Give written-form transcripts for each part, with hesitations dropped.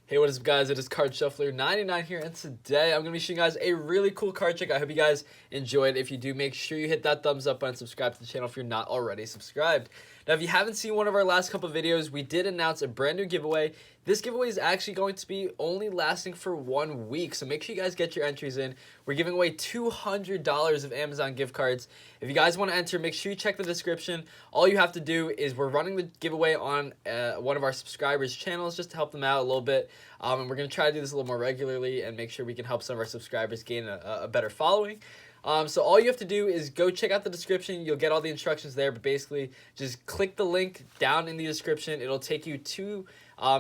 Hey, what is up, guys? It is Card Shuffler 99 here, and today I'm going to be showing you guys a really cool card trick. I hope you guys enjoyed. If you do, make sure you hit that thumbs up button, subscribe to the channel if you're not already subscribed. Now, if you haven't seen one of our last couple videos, we did announce a brand new giveaway. This giveaway is actually going to be only lasting for 1 week, so make sure you guys get your entries in. We're giving away $200 of Amazon gift cards. If you guys want to enter, make sure you check the description. All you have to do is we're running the giveaway on one of our subscribers' channels just to help them out a little bit. And we're going to try to do this a little more regularly and make sure we can help some of our subscribers gain a better following. So all you have to do is go check out the description. You'll get all the instructions there, but basically just click the link down in the description. It'll take you to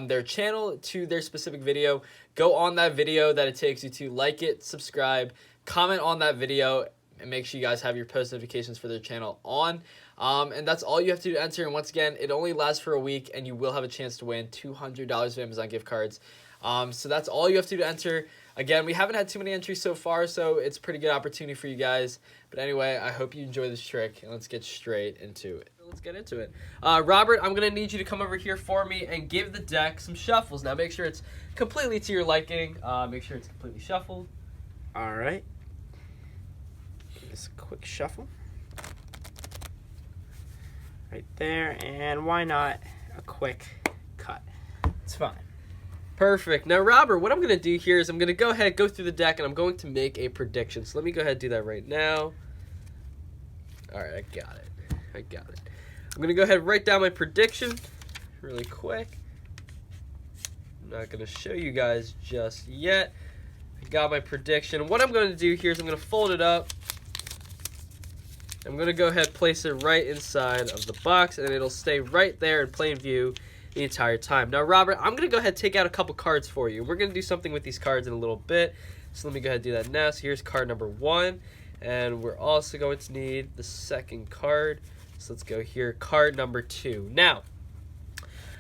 their channel, to their specific video. Go on that video that it takes you to, like it, subscribe, comment on that video, and make sure you guys have your post notifications for their channel on. And that's all you have to do to enter. And once again, it only lasts for a week, and you will have a chance to win $200 of Amazon gift cards. So that's all you have to do to enter. Again, we haven't had too many entries so far, so it's a pretty good opportunity for you guys. But anyway, I hope you enjoy this trick, and let's get straight into it. Let's get into it. Robert, I'm going to need you to come over here for me and give the deck some shuffles. Now, make sure it's completely to your liking. Make sure it's completely shuffled. All right. Just a quick shuffle. Right there, and why not a quick cut? It's fine. Perfect. Now, Robert, what I'm going to do here is I'm going to go ahead, go through the deck, and I'm going to make a prediction. So let me go ahead and do that right now. All right, I got it. I'm going to go ahead and write down my prediction really quick. I'm not going to show you guys just yet. I got my prediction. What I'm going to do here is I'm going to fold it up. I'm going to go ahead and place it right inside of the box, and it'll stay right there in plain view the entire time. Now, Robert, I'm going to go ahead and take out a couple cards for you. We're going to do something with these cards in a little bit. So let me go ahead and do that now. So here's card number 1. And we're also going to need the second card. So let's go here. Card number 2. Now,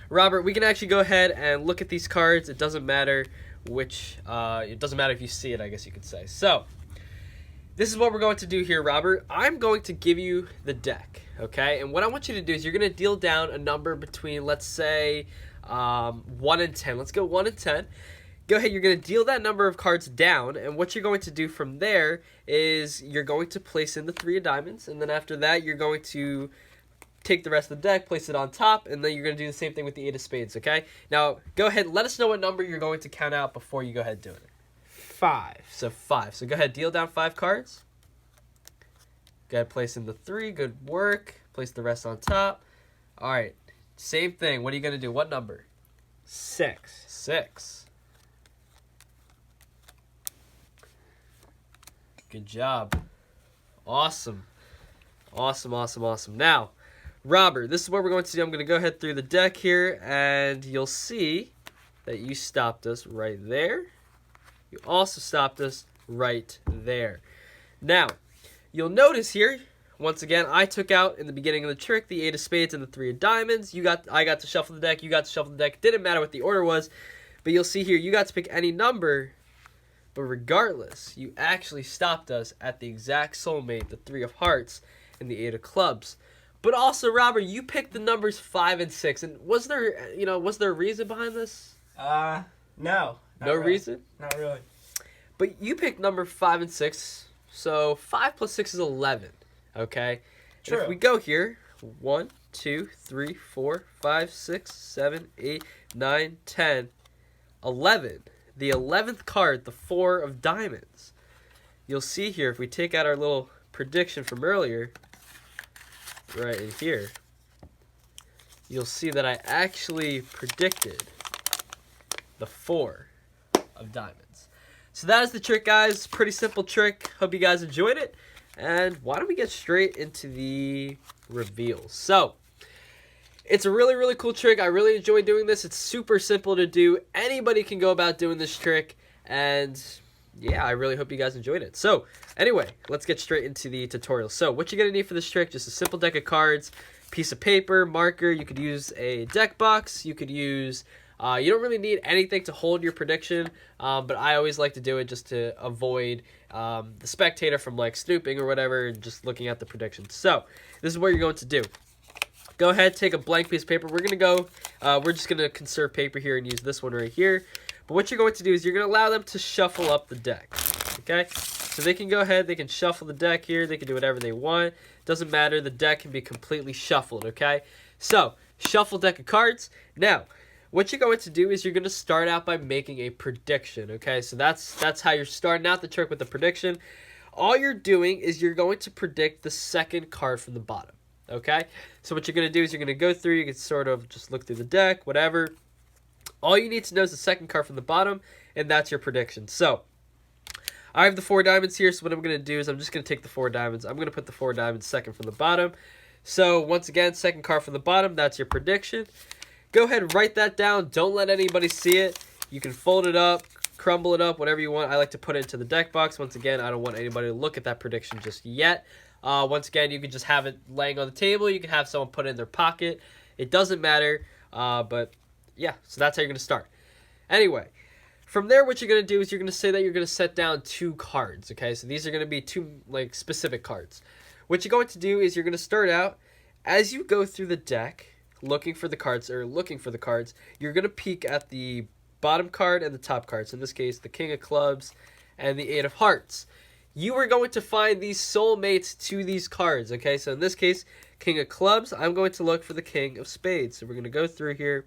Robert, we can actually go ahead and look at these cards. It doesn't matter which, it doesn't matter if you see it, I guess you could say. So, this is what we're going to do here, Robert. I'm going to give you the deck, okay? And what I want you to do is you're going to deal down a number between, let's say, 1 and 10. Let's go 1 and 10. Go ahead, you're going to deal that number of cards down, and what you're going to do from there is you're going to place in the 3 of diamonds, and then after that, you're going to take the rest of the deck, place it on top, and then you're going to do the same thing with the 8 of spades, okay? Now, go ahead, let us know what number you're going to count out before you go ahead doing it. 5. So 5. So go ahead, deal down 5 cards. Go ahead, place in the 3. Good work. Place the rest on top. All right. Same thing. What are you going to do? What number? 6. 6. Good job. Awesome. Awesome. Now, Robert, this is what we're going to do. I'm going to go ahead through the deck here, and you'll see that you stopped us right there. You also stopped us right there. Now, you'll notice here, once again, I took out in the beginning of the trick the 8 of spades and the 3 of diamonds. I got to shuffle the deck. You got to shuffle the deck. It didn't matter what the order was, but you'll see here you got to pick any number. But regardless, you actually stopped us at the exact soulmate, the 3 of hearts and the 8 of clubs. But also, Robert, you picked the numbers 5 and 6. And was there a reason behind this? No. No reason? Not really. But you picked number 5 and 6, so 5 plus 6 is 11, okay? True. If we go here, 1, 2, 3, 4, 5, 6, 7, 8, 9, 10, 11. The 11th card, the 4 of diamonds. You'll see here, if we take out our little prediction from earlier, right in here, you'll see that I actually predicted the 4 of diamonds. So that is the trick, guys. Pretty simple trick. Hope you guys enjoyed it. And why don't we get straight into the reveals? So, it's a really, really cool trick. I really enjoy doing this. It's super simple to do. Anybody can go about doing this trick. And yeah, I really hope you guys enjoyed it. So anyway, let's get straight into the tutorial. So what you're going to need for this trick, just a simple deck of cards, piece of paper, marker. You could use a deck box. You could use... you don't really need anything to hold your prediction, but I always like to do it just to avoid the spectator from like snooping or whatever and just looking at the predictions. So this is what you're going to do. Go ahead, take a blank piece of paper. We're just going to conserve paper here and use this one right here. But what you're going to do is you're going to allow them to shuffle up the deck. Okay? So they can go ahead, they can shuffle the deck here, they can do whatever they want. Doesn't matter, the deck can be completely shuffled, okay? So, shuffle deck of cards. Now, what you're going to do is you're going to start out by making a prediction, okay? So that's how you're starting out the trick with the prediction. All you're doing is you're going to predict the second card from the bottom, okay? So what you're going to do is you're going to go through, you can sort of just look through the deck, whatever. All you need to know is the second card from the bottom, and that's your prediction. So, I have the 4 diamonds here, so what I'm going to do is I'm just going to take the 4 diamonds. I'm going to put the 4 diamonds second from the bottom. So, once again, second card from the bottom, that's your prediction. Go ahead and write that down. Don't let anybody see it. You can fold it up, crumble it up, whatever you want. I like to put it into the deck box. Once again, I don't want anybody to look at that prediction just yet. Once again, you can just have it laying on the table. You can have someone put it in their pocket. It doesn't matter, but yeah, so that's how you're going to start. Anyway, from there, what you're going to do is you're going to say that you're going to set down 2 cards, okay? So these are going to be 2, like, specific cards. What you're going to do is you're going to start out, as you go through the deck, looking for the cards, you're going to peek at the bottom card and the top cards. In this case, the King of Clubs and the 8 of Hearts. You are going to find these soulmates to these cards, okay? So in this case, King of Clubs, I'm going to look for the King of Spades. So we're going to go through here,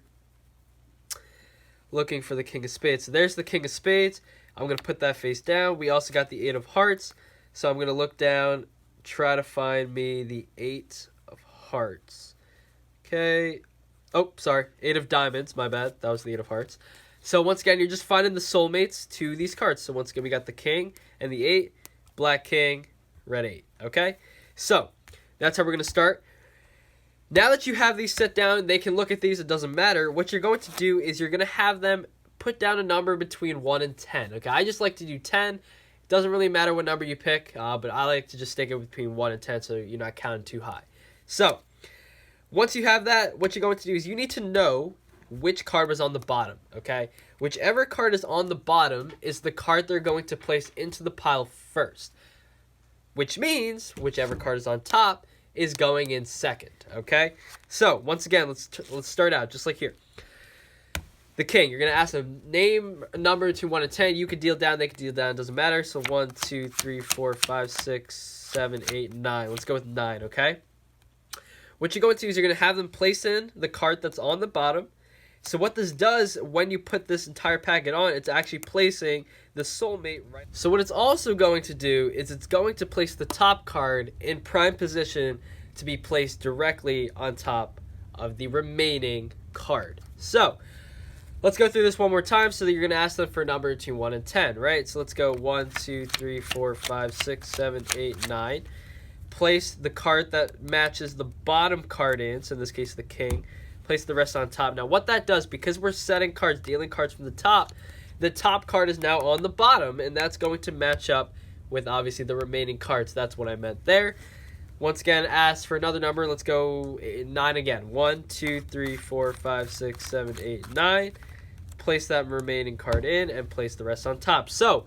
looking for the King of Spades. So there's the King of Spades. I'm going to put that face down. We also got the 8 of Hearts. So I'm going to look down, try to find me the 8 of Hearts. Okay. Oh, sorry. 8 of Diamonds. My bad. That was the 8 of Hearts. So once again, you're just finding the soulmates to these cards. So once again, we got the King and the 8. Black King, red 8. Okay? So that's how we're going to start. Now that you have these set down, they can look at these, it doesn't matter. What you're going to do is you're going to have them put down a number between 1 and 10. Okay, I just like to do 10. It doesn't really matter what number you pick, but I like to just stick it between 1 and 10 so you're not counting too high. So, once you have that, what you're going to do is you need to know which card was on the bottom, okay? Whichever card is on the bottom is the card they're going to place into the pile first. Which means, whichever card is on top is going in second, okay? So, once again, let's start out just like here. The King, you're going to ask them, name a number between 1 and 10. You can deal down, they can deal down, doesn't matter. So, 1, 2, 3, 4, 5, 6, 7, 8, 9. Let's go with 9, okay? What you're going to do is you're going to have them place in the card that's on the bottom. So what this does, when you put this entire packet on, it's actually placing the soulmate right. So what it's also going to do is it's going to place the top card in prime position to be placed directly on top of the remaining card. So let's go through this one more time so that you're going to ask them for a number between 1 and 10, right? So let's go 1, 2, 3, 4, 5, 6, 7, 8, 9. Place the card that matches the bottom card in, so in this case the King. Place the rest on top. Now what that does, because we're setting cards, dealing cards from the top card is now on the bottom, and that's going to match up with obviously the remaining cards. That's what I meant there. Once again, ask for another number. Let's go 9 again. 1, 2, 3, 4, 5, 6, 7, 8, 9. Place that remaining card in and place the rest on top. So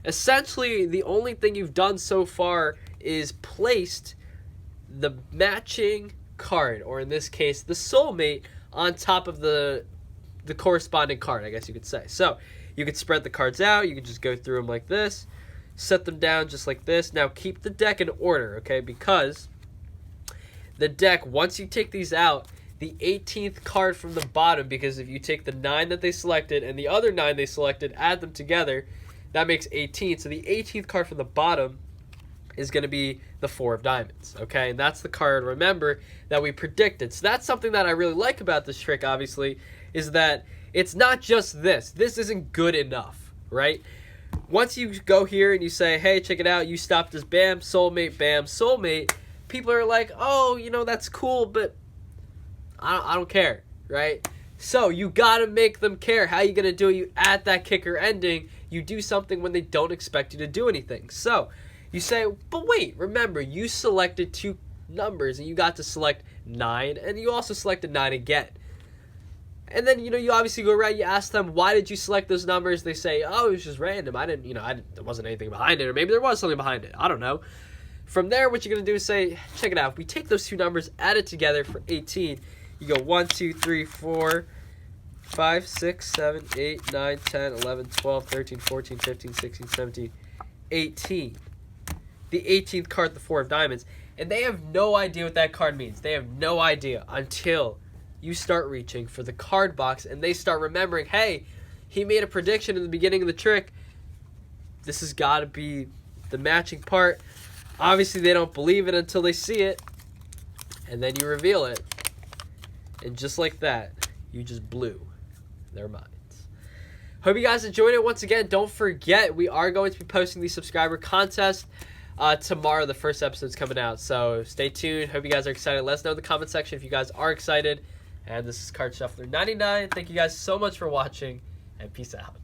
essentially the only thing you've done so far is placed the matching card, or in this case the soulmate, on top of the corresponding card, I guess you could say. So you could spread the cards out, you could just go through them like this, set them down just like this. Now keep the deck in order, okay, because the deck, once you take these out, the 18th card from the bottom, because if you take the 9 that they selected and the other 9 they selected, add them together, that makes 18. So the 18th card from the bottom is going to be the 4 of Diamonds, okay? And that's the card, remember, that we predicted. So that's something that I really like about this trick, obviously, is that it's not just this. This isn't good enough, right? Once you go here and you say, hey, check it out, you stop this, bam, soulmate, people are like, oh, you know, that's cool, but I don't care, right? So you got to make them care. How you going to do it? You add that kicker ending. You do something when they don't expect you to do anything. So you say, but wait, remember, you selected 2 numbers and you got to select 9, and you also selected 9 again. And then, you know, you obviously go around, you ask them, why did you select those numbers? They say, oh, it was just random. There wasn't anything behind it, or maybe there was something behind it. I don't know. From there, what you're going to do is say, check it out. If we take those 2 numbers, add it together for 18, you go 1, 2, 3, 4, 5, 6, 7, 8, 9, 10, 11, 12, 13, 14, 15, 16, 17, 18. The 18th card, the 4 of diamonds. And they have no idea what that card means. They have no idea until you start reaching for the card box and they start remembering, hey, he made a prediction in the beginning of the trick. This has got to be the matching part. Obviously, they don't believe it until they see it. And then you reveal it. And just like that, you just blew their minds. Hope you guys enjoyed it. Once again, don't forget, we are going to be posting the subscriber contest tomorrow. The first episode's coming out. So stay tuned. Hope you guys are excited. Let us know in the comment section if you guys are excited. And this is Card Shuffler 99. Thank you guys so much for watching. And peace out.